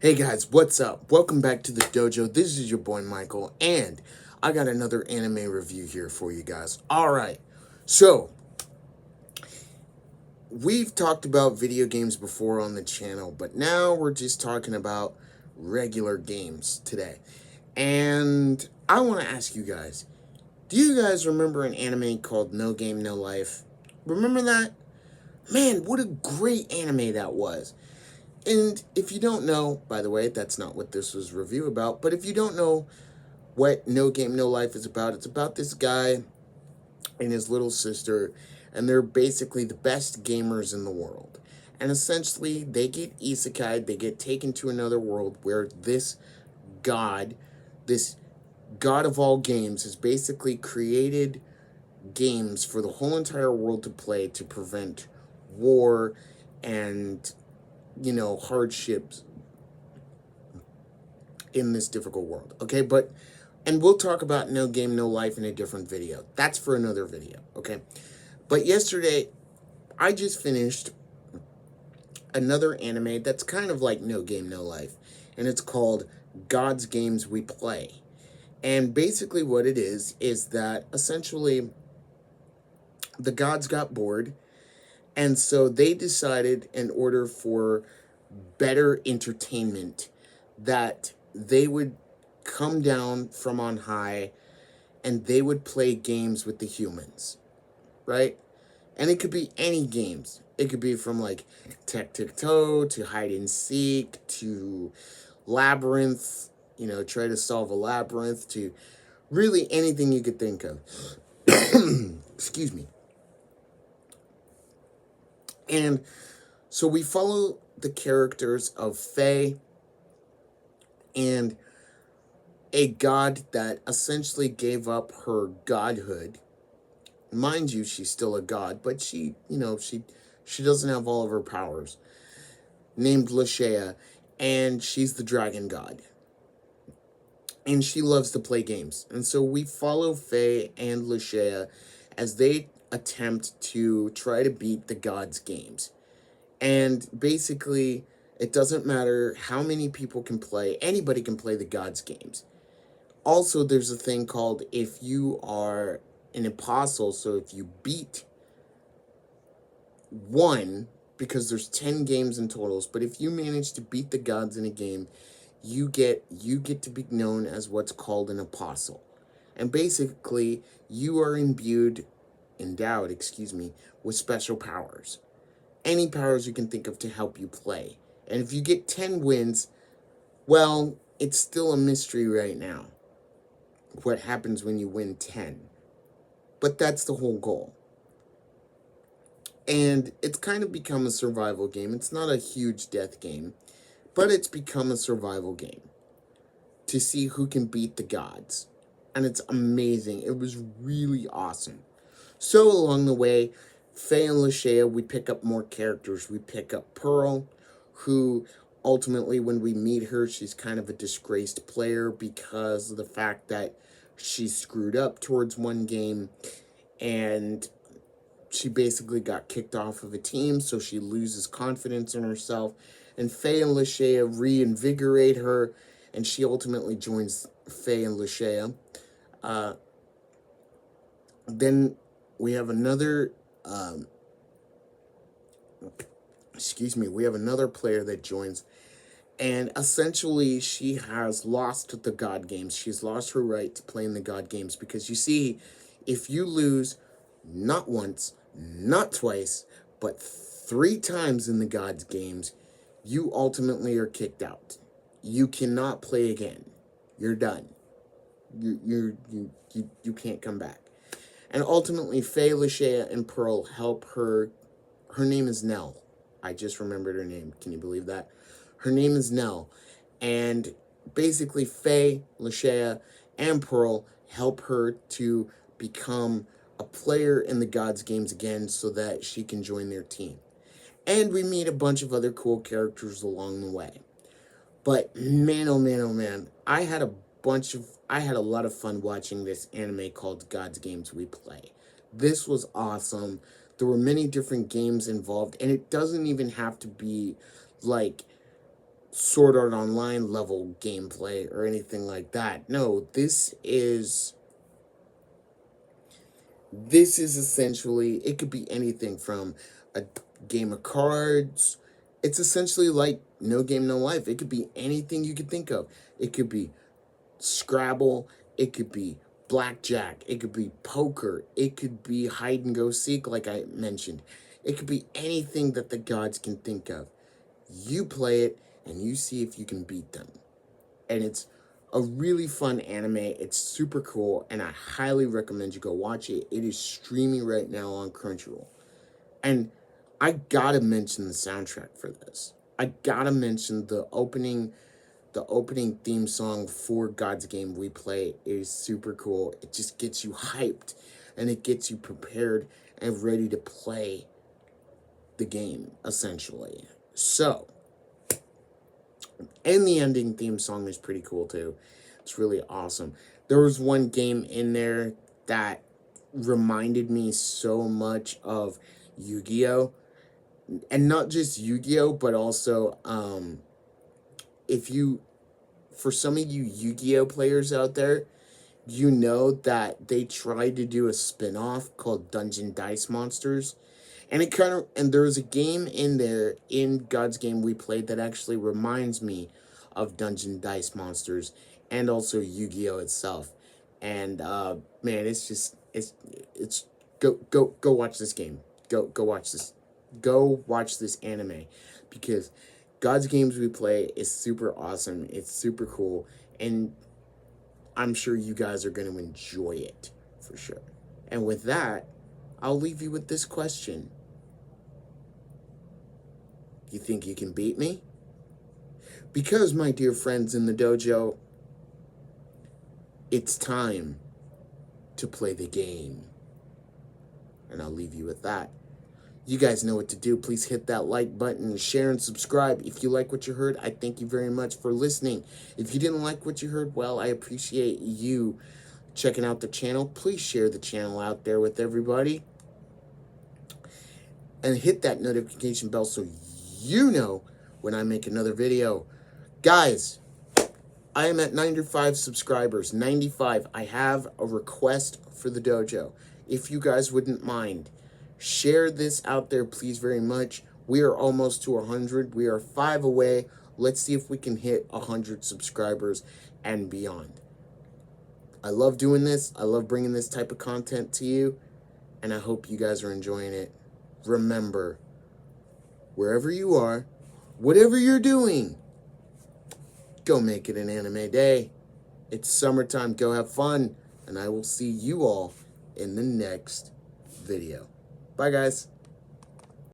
Hey guys, what's up? Welcome back to the dojo. This is your boy Michael, and I got another anime review here for you guys. Alright, so we've talked about video games before on the channel, but now we're just talking about regular games today. And I want to ask you guys, do you guys remember an anime called No Game, No Life? Remember that? Man, what a great anime that was. And if you don't know, by the way, that's not what this was review about, but if you don't know what No Game, No Life is about, it's about this guy and his little sister, and they're basically the best gamers in the world. And essentially, they get isekai, they get taken to another world where god, this god of all games, has basically created games for the whole entire world to play to prevent war and hardships in this difficult world. Okay, and we'll talk about No Game, No Life in a different video. That's for another video, okay? But yesterday, I just finished another anime that's kind of like No Game, No Life, and it's called God's Games We Play. And basically what it is that essentially the gods got bored, and so they decided, in order for better entertainment, that they would come down from on high and they would play games with the humans, right? And it could be any games. It could be from like tic-tac-toe to hide and seek to labyrinth, try to solve a labyrinth, to really anything you could think of. Excuse me. And so we follow the characters of Faye and a god that essentially gave up her godhood. Mind you, she's still a god, but she doesn't have all of her powers. Named Lashea, and she's the dragon god. And she loves to play games. And so we follow Faye and Lashea as they attempt to try to beat the gods' games. And basically, it doesn't matter how many people can play. Anybody can play the gods' games. Also, there's a thing called, if you are an apostle, so if you beat one, because there's 10 games in totals, but if you manage to beat the gods in a game, you get to be known as what's called an apostle. And basically, you are endowed, with special powers. Any powers you can think of to help you play. And if you get 10 wins, well, it's still a mystery right now what happens when you win 10. But that's the whole goal. And it's kind of become a survival game. It's not a huge death game, but it's become a survival game to see who can beat the gods. And it's amazing. It was really awesome. So along the way, Faye and Lashea, we pick up more characters. We pick up Pearl, who ultimately, when we meet her, she's kind of a disgraced player because of the fact that she screwed up towards one game and she basically got kicked off of a team, so she loses confidence in herself. And Faye and Lashea reinvigorate her, and she ultimately joins Faye and Lashea. Then we have another, we have another player that joins, and essentially she has lost the God games. She's lost her right to play in the God games, because you see, if you lose not once, not twice, but 3 times in the God's games, you ultimately are kicked out. You cannot play again. You're done. You can't come back. And ultimately, Faye, Lashea, and Pearl help her. Her name is Nell. I just remembered her name. Can you believe that? Her name is Nell. And basically, Faye, Lashea, and Pearl help her to become a player in the Gods games again so that she can join their team. And we meet a bunch of other cool characters along the way. But man, oh man, oh man, I had a lot of fun watching this anime called God's Games We Play. This was awesome. There were many different games involved, and it doesn't even have to be like Sword Art Online level gameplay or anything like that. No, this is essentially, it could be anything from a game of cards. It's essentially like No Game No Life. It could be anything you could think of. It could be Scrabble, it could be blackjack, it could be poker, it could be hide and go seek, like I mentioned. It could be anything that the gods can think of. You play it and you see if you can beat them. And it's a really fun anime. It's super cool, and I highly recommend you go watch it. It is streaming right now on Crunchyroll. And I gotta mention the soundtrack for this. I gotta mention the opening theme song for God's Game We Play is super cool. It just gets you hyped and it gets you prepared and ready to play the game, essentially. So, and the ending theme song is pretty cool too. It's really awesome. There was one game in there that reminded me so much of Yu-Gi-Oh! And not just Yu-Gi-Oh! But also, if you, for some of you Yu-Gi-Oh! Players out there, you know that they tried to do a spin-off called Dungeon Dice Monsters. And there was a game in there in God's Game We Played that actually reminds me of Dungeon Dice Monsters and also Yu-Gi-Oh! Itself. And man, it's go watch this game. Go watch this. Go watch this anime, because God's Games We Play is super awesome. It's super cool, and I'm sure you guys are going to enjoy it for sure. And with that, I'll leave you with this question. You think you can beat me? Because, my dear friends in the dojo, it's time to play the game. And I'll leave you with that. You guys know what to do. Please hit that like button and share and subscribe. If you like what you heard, I thank you very much for listening. If you didn't like what you heard, well, I appreciate you checking out the channel. Please share the channel out there with everybody. And hit that notification bell so you know when I make another video. Guys, I am at 95 subscribers. 95. I have a request for the dojo. If you guys wouldn't mind, share this out there, please, very much. We are almost to 100. We are 5 away. Let's see if we can hit 100 subscribers and beyond. I love doing this. I love bringing this type of content to you, and I hope you guys are enjoying it. Remember, wherever you are, whatever you're doing, go make it an anime day. It's summertime. Go have fun. And I will see you all in the next video. Bye, guys.